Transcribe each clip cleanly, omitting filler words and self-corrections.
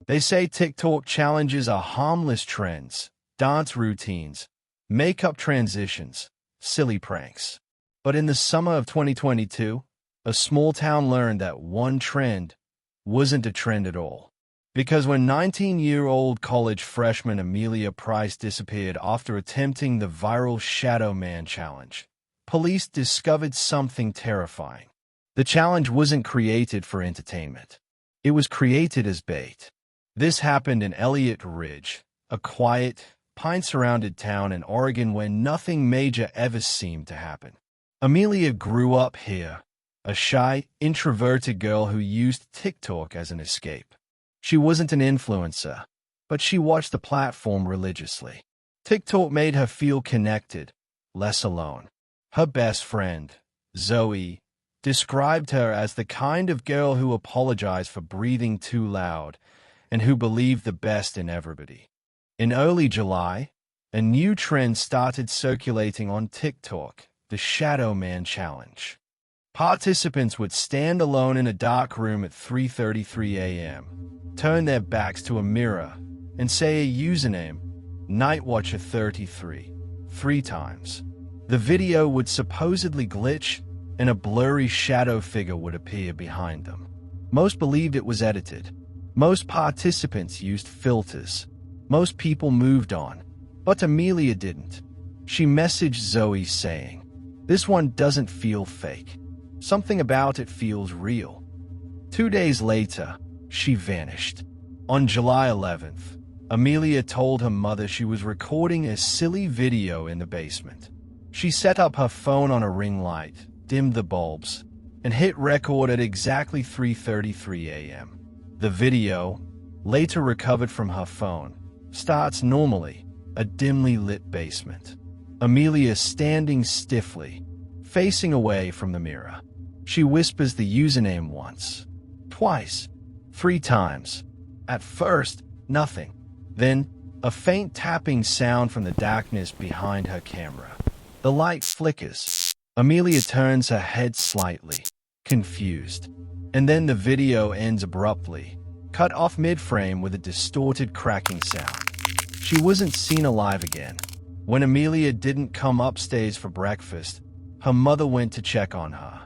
They say TikTok challenges are harmless trends, dance routines, makeup transitions, silly pranks. But in the summer of 2022, a small town learned that one trend wasn't a trend at all. Because when 19-year-old college freshman Amelia Price disappeared after attempting the viral Shadow Man challenge, police discovered something terrifying. The challenge wasn't created for entertainment. It was created as bait. This happened in Elliot Ridge, a quiet, pine-surrounded town in Oregon where nothing major ever seemed to happen. Amelia grew up here, a shy, introverted girl who used TikTok as an escape. She wasn't an influencer, but she watched the platform religiously. TikTok made her feel connected, less alone. Her best friend, Zoe, described her as the kind of girl who apologized for breathing too loud and who believed the best in everybody. In early July, a new trend started circulating on TikTok, the Shadow Man Challenge. Participants would stand alone in a dark room at 3:33 a.m., turn their backs to a mirror, and say a username, Nightwatcher33, 3 times. The video would supposedly glitch, and a blurry shadow figure would appear behind them. Most believed it was edited. Most participants used filters. Most people moved on. But Amelia didn't. She messaged Zoe saying, "This one doesn't feel fake. Something about it feels real." 2 days later, she vanished. On July 11th, Amelia told her mother she was recording a silly video in the basement. She set up her phone on a ring light, dimmed the bulbs, and hit record at exactly 3:33 a.m. The video, later recovered from her phone, starts normally, a dimly lit basement. Amelia standing stiffly, facing away from the mirror. She whispers the username once, twice, 3 times. At first, nothing. Then, a faint tapping sound from the darkness behind her camera. The light flickers. Amelia turns her head slightly, confused. And then the video ends abruptly, cut off mid-frame with a distorted cracking sound. She wasn't seen alive again. When Amelia didn't come upstairs for breakfast, her mother went to check on her.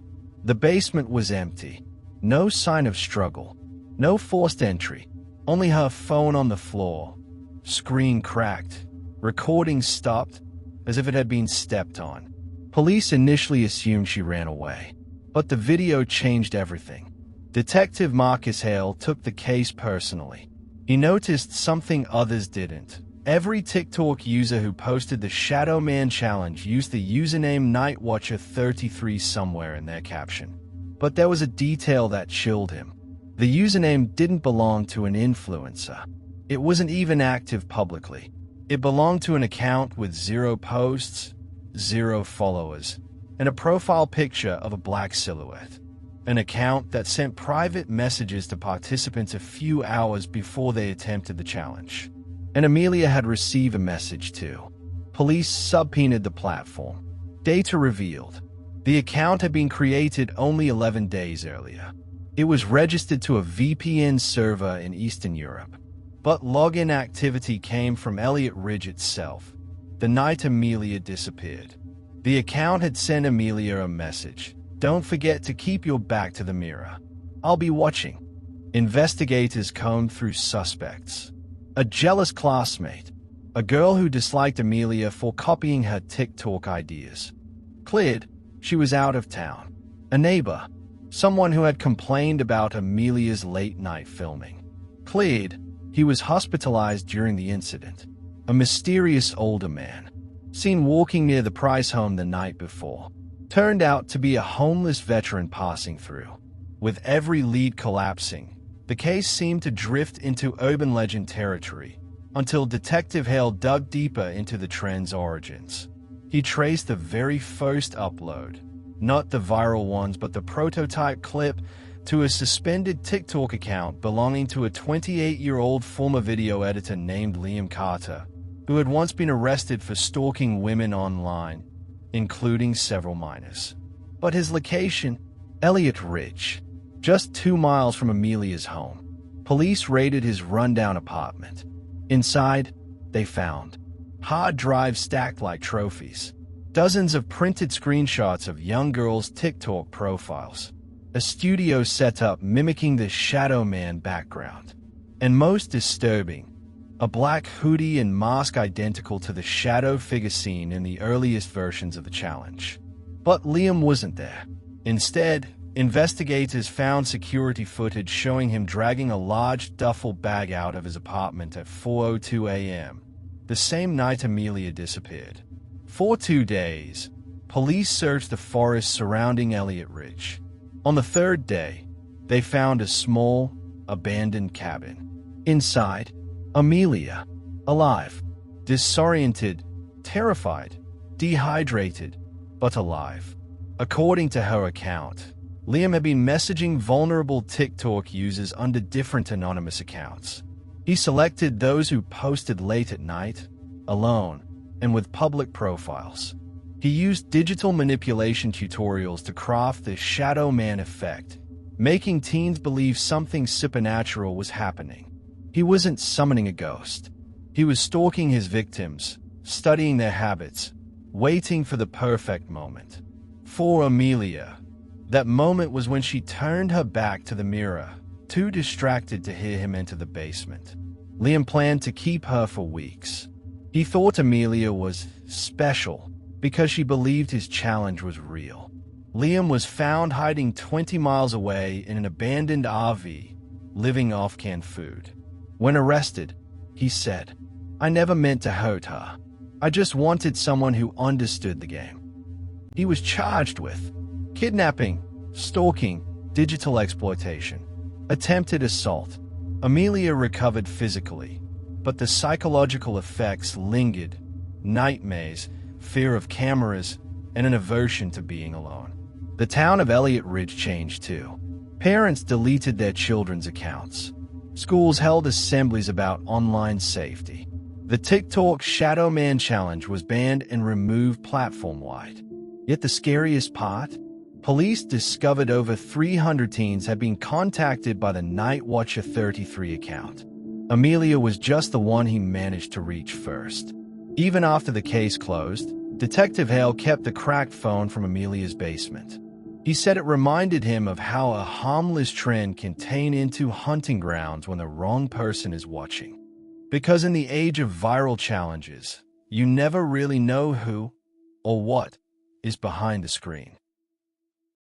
The basement was empty. No sign of struggle. No forced entry. Only her phone on the floor. Screen cracked. Recording stopped, as if it had been stepped on. Police initially assumed she ran away. But the video changed everything. Detective Marcus Hale took the case personally. He noticed something others didn't. Every TikTok user who posted the Shadow Man challenge used the username Nightwatcher33 somewhere in their caption. But there was a detail that chilled him. The username didn't belong to an influencer. It wasn't even active publicly. It belonged to an account with 0 posts, 0 followers, and a profile picture of a black silhouette. An account that sent private messages to participants a few hours before they attempted the challenge. And Amelia had received a message too. Police subpoenaed the platform. Data revealed. The account had been created only 11 days earlier. It was registered to a VPN server in Eastern Europe. But login activity came from Elliot Ridge itself, the night Amelia disappeared. The account had sent Amelia a message. "Don't forget to keep your back to the mirror. I'll be watching." Investigators combed through suspects. A jealous classmate, a girl who disliked Amelia for copying her TikTok ideas. Cleared, she was out of town. A neighbor, someone who had complained about Amelia's late-night filming. Cleared, he was hospitalized during the incident. A mysterious older man, seen walking near the Price home the night before, turned out to be a homeless veteran passing through. With every lead collapsing, the case seemed to drift into urban legend territory, until Detective Hale dug deeper into the trend's origins. He traced the very first upload, not the viral ones but the prototype clip, to a suspended TikTok account belonging to a 28-year-old former video editor named Liam Carter, who had once been arrested for stalking women online, including several minors. But his location, Elliot Ridge, just 2 miles from Amelia's home. Police raided his rundown apartment. Inside, they found hard drives stacked like trophies, dozens of printed screenshots of young girls' TikTok profiles, a studio setup mimicking the Shadow Man background, and most disturbing, a black hoodie and mask identical to the shadow figure seen in the earliest versions of the challenge. But Liam wasn't there. Instead, investigators found security footage showing him dragging a large duffel bag out of his apartment at 4:02 a.m., the same night Amelia disappeared. For 2 days, police searched the forest surrounding Elliot Ridge. On the third day, they found a small, abandoned cabin. Inside, Amelia, alive, disoriented, terrified, dehydrated, but alive. According to her account, Liam had been messaging vulnerable TikTok users under different anonymous accounts. He selected those who posted late at night, alone, and with public profiles. He used digital manipulation tutorials to craft the Shadow Man effect, making teens believe something supernatural was happening. He wasn't summoning a ghost. He was stalking his victims, studying their habits, waiting for the perfect moment. For Amelia, that moment was when she turned her back to the mirror, too distracted to hear him enter the basement. Liam planned to keep her for weeks. He thought Amelia was special because she believed his challenge was real. Liam was found hiding 20 miles away in an abandoned RV, living off canned food. When arrested, he said, "I never meant to hurt her. I just wanted someone who understood the game." He was charged with kidnapping, stalking, digital exploitation, attempted assault. Amelia recovered physically, but the psychological effects lingered: nightmares, fear of cameras, and an aversion to being alone. The town of Elliot Ridge changed too. Parents deleted their children's accounts. Schools held assemblies about online safety. The TikTok Shadow Man Challenge was banned and removed platform-wide. Yet the scariest part? Police discovered over 300 teens had been contacted by the Night Watcher 33 account. Amelia was just the one he managed to reach first. Even after the case closed, Detective Hale kept the cracked phone from Amelia's basement. He said it reminded him of how a harmless trend can turn into hunting grounds when the wrong person is watching. Because in the age of viral challenges, you never really know who or what is behind the screen.